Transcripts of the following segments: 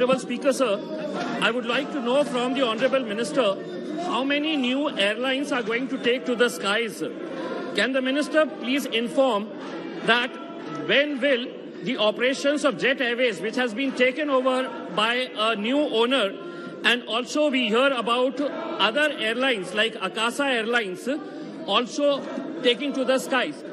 Honorable Speaker, sir, I would like to know from the Honorable Minister how many new airlines are going to take to the skies. Can the Minister please inform that when will the operations of Jet Airways, which has been taken over by a new owner, and also we hear about other airlines like Akasa Airlines also taking to the skies.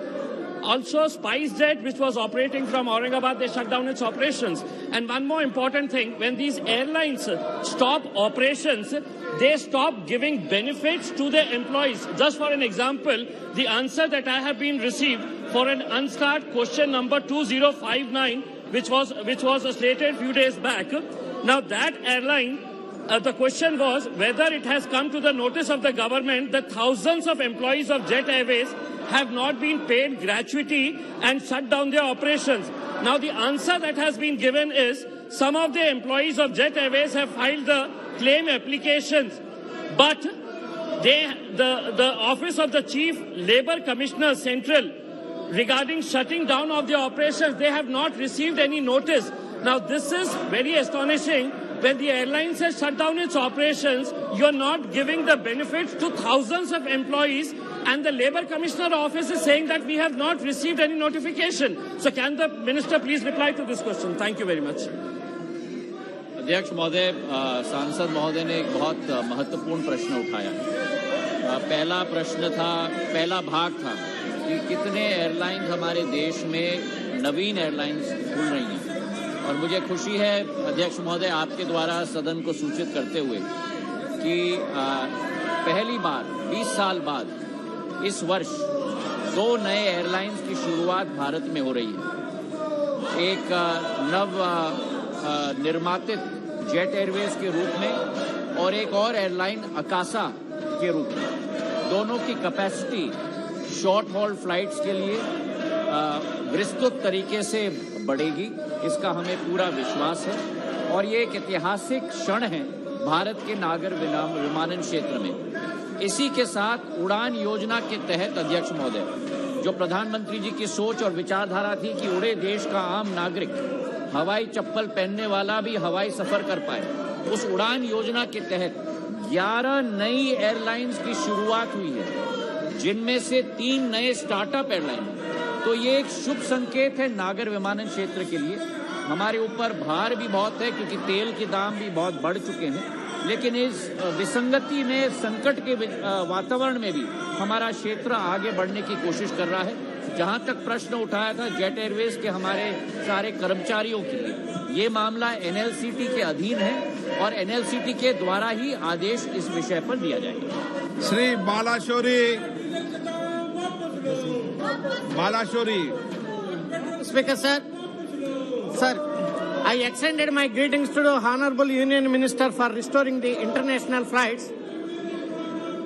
Also, SpiceJet, which was operating from Aurangabad, they shut down its operations. And one more important thing, when these airlines stop operations, they stop giving benefits to their employees. Just for an example, the answer that I have been received for an unstarred question number 2059, which was slated a few days back. Now that airline, the question was whether it has come to the notice of the government that thousands of employees of Jet Airways have not been paid gratuity and shut down their operations. Now the answer that has been given is some of the employees of Jet Airways have filed the claim applications, but the Office of the Chief Labour Commissioner Central regarding shutting down of the operations, they have not received any notice. Now this is very astonishing. When the airlines has shut down its operations, you're not giving the benefits to thousands of employees, and the Labour Commissioner Office is saying that we have not received any notification. So can the Minister please reply to this question? Thank you very much. अध्यक्ष महोदय, सांसद महोदय ने एक बहुत महत्वपूर्ण प्रश्न उठाया। पहला भाग था कि कितने एयरलाइंस हमारे देश में नवीन एयरलाइंस खुल रही हैं, और मुझे खुशी है अध्यक्ष महोदय आपके द्वारा सदन को सूचित करते हुए कि पहली बार 20 साल बाद इस वर्ष 2 नए एयरलाइंस की शुरुआत भारत में हो रही है। एक नव निर्मातित जेट एयरवेज के रूप में और एक और एयरलाइन अकासा के रूप में। दोनों की कैपेसिटी शॉर्ट हॉल फ्लाइट्स के लिए विस्तृत तरीके से बढ़ेगी, इसका हमें पूरा विश्वास है, और ये एक ऐतिहासिक क्षण है भारत के नागर विमानन क्षेत्र में। इसी के साथ उड़ान योजना के तहत अध्यक्ष महोदय, जो प्रधानमंत्री जी की सोच और विचारधारा थी कि उड़े देश का आम नागरिक हवाई चप्पल पहनने वाला भी हवाई सफर कर पाए, उस उड़ान योजना के तहत 11 नई एयरलाइंस की शुरुआत हुई है, जिनमें से 3 नए स्टार्टअप एयरलाइन। तो ये एक शुभ संकेत है नागर विमानन क्षेत्र के लिए। हमारे ऊपर भार भी बहुत है क्योंकि तेल के दाम भी बहुत बढ़ चुके हैं, लेकिन इस विसंगति में, संकट के वातावरण में भी हमारा क्षेत्र आगे बढ़ने की कोशिश कर रहा है। जहां तक प्रश्न उठाया था जेट एयरवेज के हमारे सारे कर्मचारियों के लिए, ये मामला एनएलसीटी के अधीन है और एनएलसीटी के द्वारा ही आदेश इस विषय पर दिया जाएगा। Shri बालाशोरी। Speaker sir, I extended my greetings to the Honorable Union Minister for restoring the international flights.